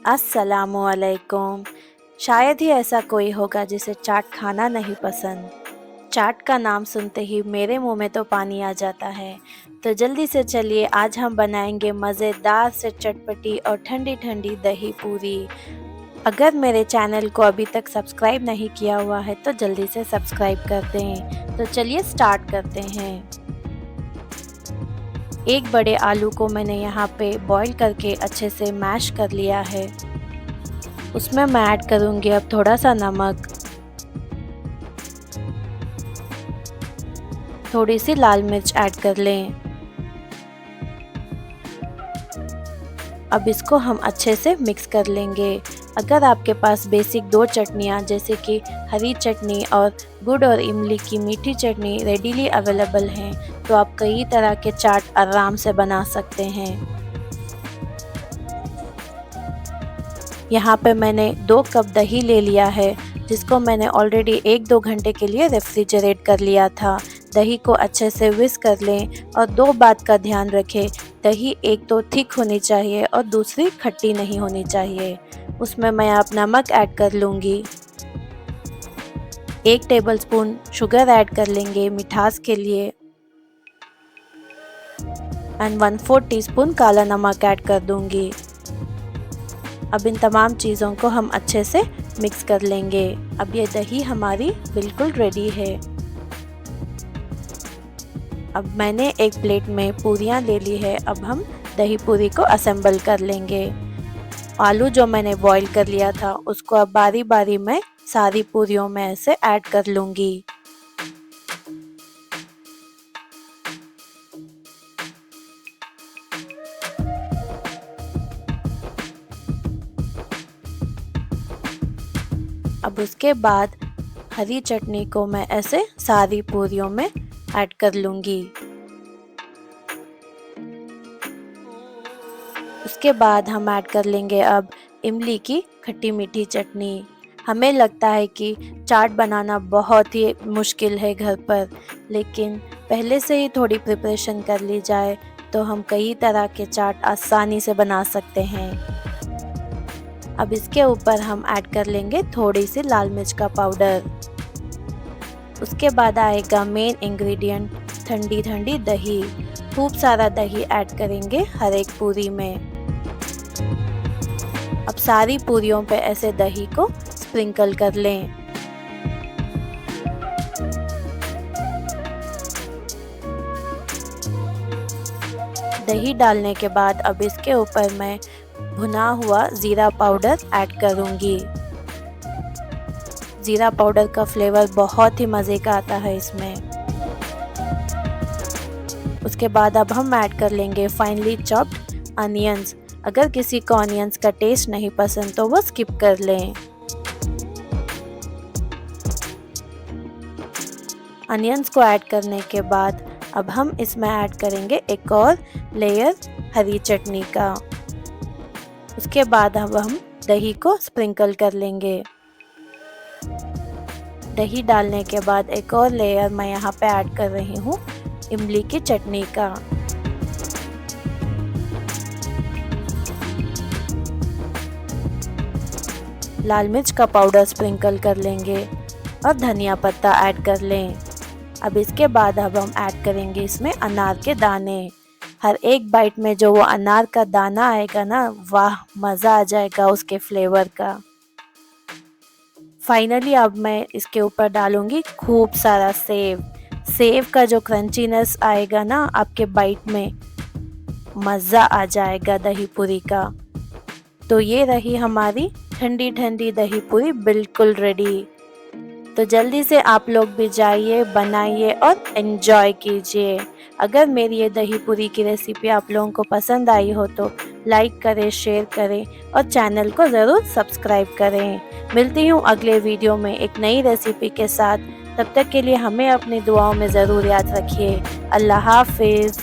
अस्सलामुअलैकुम। शायद ही ऐसा कोई होगा जिसे चाट खाना नहीं पसंद। चाट का नाम सुनते ही मेरे मुंह में तो पानी आ जाता है। तो जल्दी से चलिए आज हम बनाएंगे मज़ेदार से चटपटी और ठंडी ठंडी दही पूरी। अगर मेरे चैनल को अभी तक सब्सक्राइब नहीं किया हुआ है तो जल्दी से सब्सक्राइब कर दें। तो चलिए स्टार्ट करते हैं। एक बड़े आलू को मैंने यहाँ पे बॉईल करके अच्छे से मैश कर लिया है। उसमें मैं ऐड करूँगी अब थोड़ा सा नमक, थोड़ी सी लाल मिर्च ऐड कर लें। अब इसको हम अच्छे से मिक्स कर लेंगे। अगर आपके पास बेसिक दो चटनियाँ जैसे कि हरी चटनी और गुड़ और इमली की मीठी चटनी रेडीली अवेलेबल हैं तो आप कई तरह के चाट आराम से बना सकते हैं। यहाँ पे मैंने 2 कप दही ले लिया है जिसको मैंने ऑलरेडी 1-2 घंटे के लिए रेफ्रिजरेट कर लिया था। दही को अच्छे से विस्क कर लें और 2 बात का ध्यान रखें, दही एक तो थिक होनी चाहिए और दूसरी खट्टी नहीं होनी चाहिए। उसमें मैं अब नमक ऐड कर लूँगी। 1 टेबलस्पून शुगर ऐड कर लेंगे मिठास के लिए एंड 1/4 टीस्पून काला नमक ऐड कर दूँगी। अब इन तमाम चीज़ों को हम अच्छे से मिक्स कर लेंगे। अब ये दही हमारी बिल्कुल रेडी है। अब मैंने एक प्लेट में पूरियाँ ले ली है। अब हम दही पूरी को असेंबल कर लेंगे। आलू जो मैंने बॉईल कर लिया था उसको अब बारी बारी में सारी पूरियों में ऐसे ऐड कर लूँगी। अब उसके बाद हरी चटनी को मैं ऐसे सारी पूरियों में ऐड कर लूँगी। उसके बाद हम ऐड कर लेंगे अब इमली की खट्टी मीठी चटनी। हमें लगता है कि चाट बनाना बहुत ही मुश्किल है घर पर, लेकिन पहले से ही थोड़ी प्रिपरेशन कर ली जाए तो हम कई तरह के चाट आसानी से बना सकते हैं। अब इसके ऊपर हम ऐड कर लेंगे थोड़ी सी लाल मिर्च का पाउडर। उसके बाद आएगा मेन इंग्रेडिएंट ठंडी ठंडी दही। खूब सारा दही ऐड करेंगे हर एक पूरी में। अब सारी पूरियों पे ऐसे दही को स्प्रिंकल कर लें। दही डालने के बाद अब इसके ऊपर मैं भुना हुआ ज़ीरा पाउडर ऐड करूँगी। ज़ीरा पाउडर का फ्लेवर बहुत ही मज़े का आता है इसमें। उसके बाद अब हम ऐड कर लेंगे फाइनली चॉप्ड अनियंस। अगर किसी को अनियंस का टेस्ट नहीं पसंद तो वो स्किप कर लें। अनियंस को ऐड करने के बाद अब हम इसमें ऐड करेंगे एक और लेयर हरी चटनी का। उसके बाद अब हम दही को स्प्रिंकल कर लेंगे। दही डालने के बाद एक और लेयर मैं यहाँ पे ऐड कर रही हूँ इमली की चटनी का। लाल मिर्च का पाउडर स्प्रिंकल कर लेंगे और धनिया पत्ता ऐड कर लें। अब इसके बाद अब हम ऐड करेंगे इसमें अनार के दाने। हर एक बाइट में जो वो अनार का दाना आएगा ना, वाह मज़ा आ जाएगा उसके फ्लेवर का। फाइनली अब मैं इसके ऊपर डालूंगी खूब सारा सेव। सेव का जो क्रंचीनेस आएगा ना आपके बाइट में, मज़ा आ जाएगा दही पूरी का। तो ये रही हमारी ठंडी ठंडी दही पूरी बिल्कुल रेडी। तो जल्दी से आप लोग भी जाइए, बनाइए और एंजॉय कीजिए। अगर मेरी ये दही पूरी की रेसिपी आप लोगों को पसंद आई हो तो लाइक करें, शेयर करें और चैनल को ज़रूर सब्सक्राइब करें। मिलती हूँ अगले वीडियो में एक नई रेसिपी के साथ। तब तक के लिए हमें अपनी दुआओं में ज़रूर याद रखिए। अल्लाह हाफिज़।